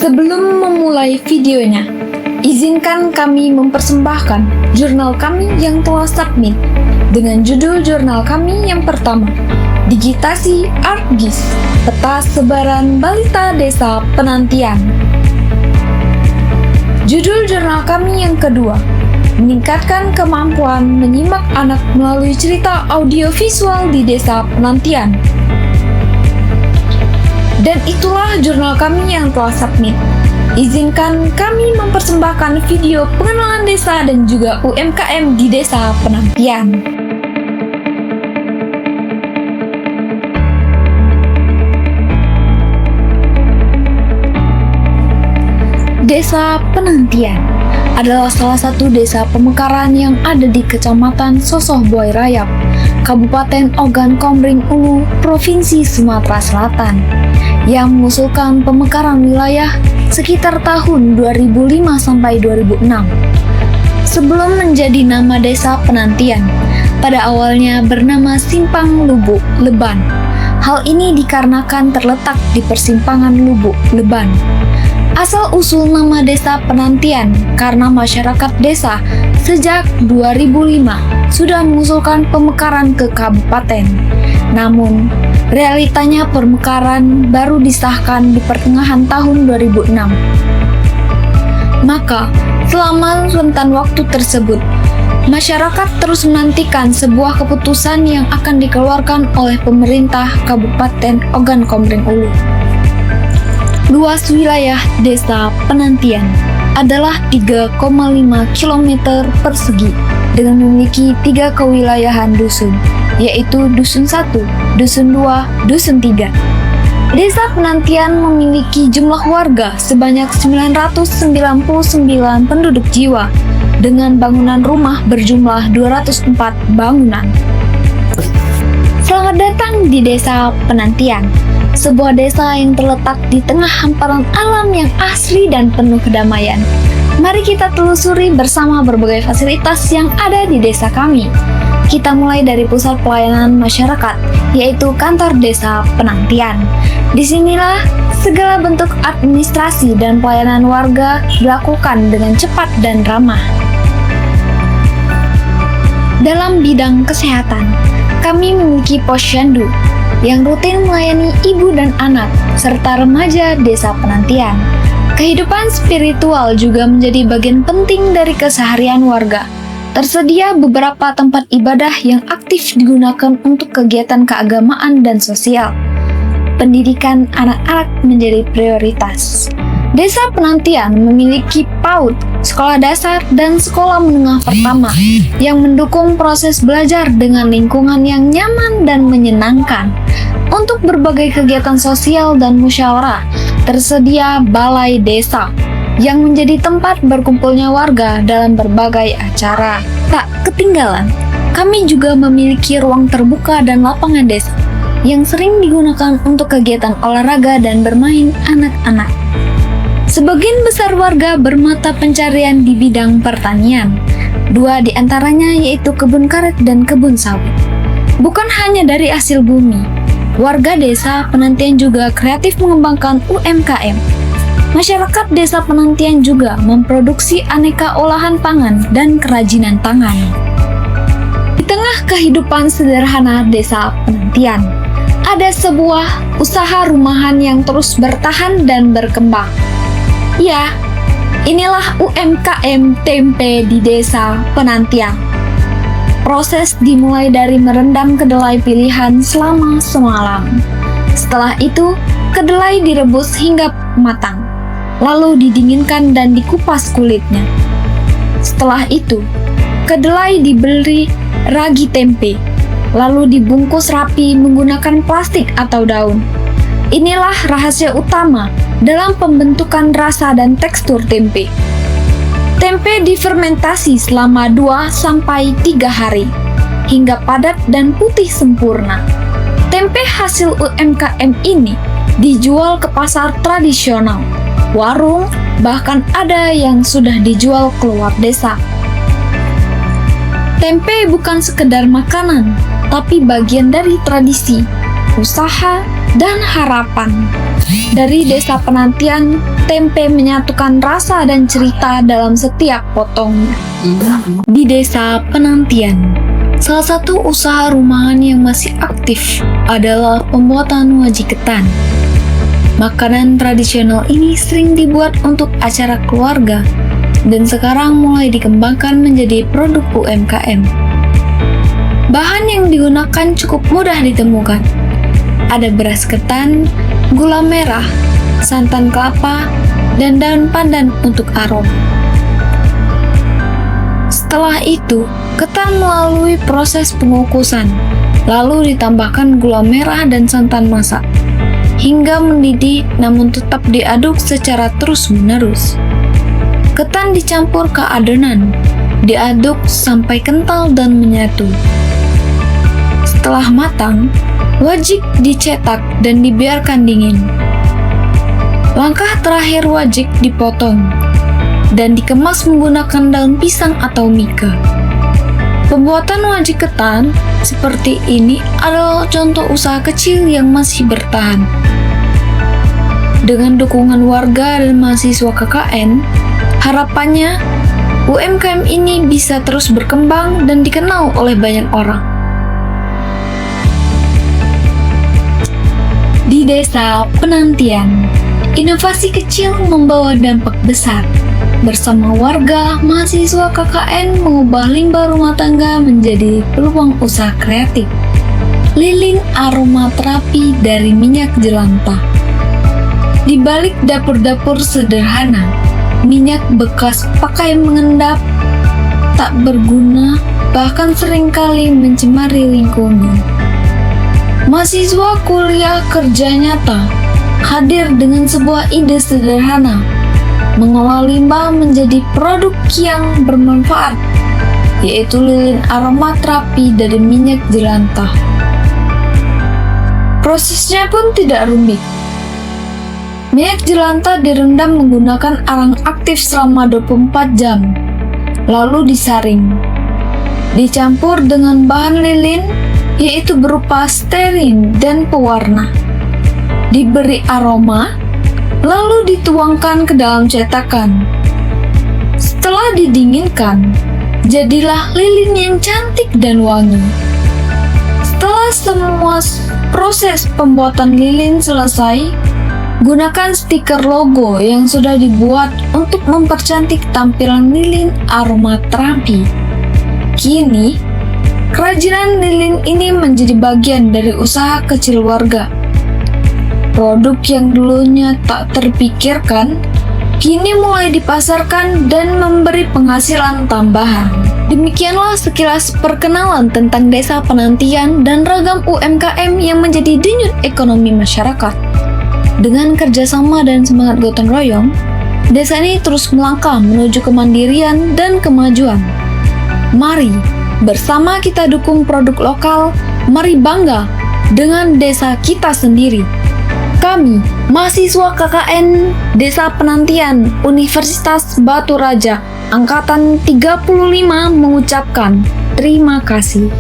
Sebelum memulai videonya, izinkan kami mempersembahkan jurnal kami yang telah submit dengan judul jurnal kami yang pertama, Digitasi ArcGIS, Peta Sebaran Balita Desa Penantian. Judul jurnal kami yang kedua, meningkatkan kemampuan menyimak anak melalui cerita audiovisual di Desa Penantian. Dan itulah jurnal kami yang telah submit. Izinkan kami mempersembahkan video pengenalan desa dan juga UMKM di Desa Penantian. Desa Penantian adalah salah satu desa pemekaran yang ada di Kecamatan Sosohboy Rayap, Kabupaten Ogan Komering Ulu, Provinsi Sumatera Selatan, yang mengusulkan pemekaran wilayah sekitar tahun 2005 sampai 2006. Sebelum menjadi nama Desa Penantian, pada awalnya bernama Simpang Lubuk Leban. Hal ini dikarenakan terletak di persimpangan Lubuk Leban. Asal-usul nama Desa Penantian karena masyarakat desa sejak 2005 sudah mengusulkan pemekaran ke kabupaten. Namun, realitanya pemekaran baru disahkan di pertengahan tahun 2006. Maka, selama rentan waktu tersebut, masyarakat terus menantikan sebuah keputusan yang akan dikeluarkan oleh pemerintah Kabupaten Ogan Komering Ulu. Luas wilayah Desa Penantian adalah 3,5 km persegi dengan memiliki 3 kewilayahan dusun, yaitu Dusun 1, Dusun 2, Dusun 3. Desa Penantian memiliki jumlah warga sebanyak 999 penduduk jiwa dengan bangunan rumah berjumlah 204 bangunan. Selamat datang di Desa Penantian, sebuah desa yang terletak di tengah hamparan alam yang asri dan penuh kedamaian. Mari kita telusuri bersama berbagai fasilitas yang ada di desa kami. Kita mulai dari pusat pelayanan masyarakat, yaitu kantor Desa Penantian. Disinilah segala bentuk administrasi dan pelayanan warga dilakukan dengan cepat dan ramah. Dalam bidang kesehatan, kami memiliki posyandu yang rutin melayani ibu dan anak, serta remaja Desa Penantian. Kehidupan spiritual juga menjadi bagian penting dari keseharian warga. Tersedia beberapa tempat ibadah yang aktif digunakan untuk kegiatan keagamaan dan sosial. Pendidikan anak-anak menjadi prioritas. Desa Penantian memiliki PAUD, sekolah dasar, dan sekolah menengah pertama yang mendukung proses belajar dengan lingkungan yang nyaman dan menyenangkan. Untuk berbagai kegiatan sosial dan musyawarah, tersedia balai desa yang menjadi tempat berkumpulnya warga dalam berbagai acara. Tak ketinggalan, kami juga memiliki ruang terbuka dan lapangan desa yang sering digunakan untuk kegiatan olahraga dan bermain anak-anak. Sebagian besar warga bermata pencarian di bidang pertanian. 2 di antaranya yaitu kebun karet dan kebun sawit. Bukan hanya dari hasil bumi, warga Desa Penantian juga kreatif mengembangkan UMKM. Masyarakat Desa Penantian juga memproduksi aneka olahan pangan dan kerajinan tangan. Di tengah kehidupan sederhana Desa Penantian, ada sebuah usaha rumahan yang terus bertahan dan berkembang. Ya, inilah UMKM tempe di Desa Penantian. Proses dimulai dari merendam kedelai pilihan selama semalam. Setelah itu, kedelai direbus hingga matang, lalu didinginkan dan dikupas kulitnya. Setelah itu, kedelai diberi ragi tempe, lalu dibungkus rapi menggunakan plastik atau daun. Inilah rahasia utama dalam pembentukan rasa dan tekstur tempe. Tempe difermentasi selama 2-3 hari hingga padat dan putih sempurna. Tempe hasil UMKM ini dijual ke pasar tradisional, warung, bahkan ada yang sudah dijual keluar desa. Tempe bukan sekedar makanan, tapi bagian dari tradisi. usaha, dan harapan. Dari Desa Penantian, tempe menyatukan rasa dan cerita dalam setiap potongnya. Di Desa Penantian, salah satu usaha rumahan yang masih aktif adalah pembuatan wajik ketan. Makanan tradisional ini sering dibuat untuk acara keluarga dan sekarang mulai dikembangkan menjadi produk UMKM. Bahan yang digunakan cukup mudah ditemukan. Ada beras ketan, gula merah, santan kelapa, dan daun pandan untuk aroma. Setelah itu, ketan melalui proses pengukusan, lalu ditambahkan gula merah dan santan masak, hingga mendidih namun tetap diaduk secara terus-menerus. Ketan dicampur ke adonan, diaduk sampai kental dan menyatu. Setelah matang, wajik dicetak dan dibiarkan dingin. Langkah terakhir wajik dipotong dan dikemas menggunakan daun pisang atau mika. Pembuatan wajik ketan seperti ini adalah contoh usaha kecil yang masih bertahan. Dengan dukungan warga dan mahasiswa KKN, harapannya UMKM ini bisa terus berkembang dan dikenal oleh banyak orang. Di Desa Penantian, inovasi kecil membawa dampak besar. Bersama warga, mahasiswa KKN mengubah limbah rumah tangga menjadi peluang usaha kreatif. Lilin aromaterapi dari minyak jelantah. Di balik dapur-dapur sederhana, minyak bekas pakai mengendap, tak berguna, bahkan seringkali mencemari lingkungan. Mahasiswa kuliah kerja nyata hadir dengan sebuah ide sederhana, mengolah limbah menjadi produk yang bermanfaat, yaitu lilin aromaterapi dari minyak jelantah. Prosesnya pun tidak rumit. Minyak jelantah direndam menggunakan arang aktif selama 24 jam, lalu disaring. Dicampur dengan bahan lilin, yaitu berupa stearin dan pewarna. Diberi aroma, lalu dituangkan ke dalam cetakan. Setelah didinginkan, jadilah lilin yang cantik dan wangi. Setelah semua proses pembuatan lilin selesai, gunakan stiker logo yang sudah dibuat untuk mempercantik tampilan lilin aromaterapi. Kini, kerajinan lilin ini menjadi bagian dari usaha kecil warga. Produk yang dulunya tak terpikirkan, kini mulai dipasarkan dan memberi penghasilan tambahan. Demikianlah sekilas perkenalan tentang Desa Penantian dan ragam UMKM yang menjadi denyut ekonomi masyarakat. Dengan kerjasama dan semangat gotong royong, desa ini terus melangkah menuju kemandirian dan kemajuan. Mari bersama kita dukung produk lokal, mari bangga dengan desa kita sendiri. Kami, mahasiswa KKN Desa Penantian Universitas Batu Raja, Angkatan 35 mengucapkan terima kasih.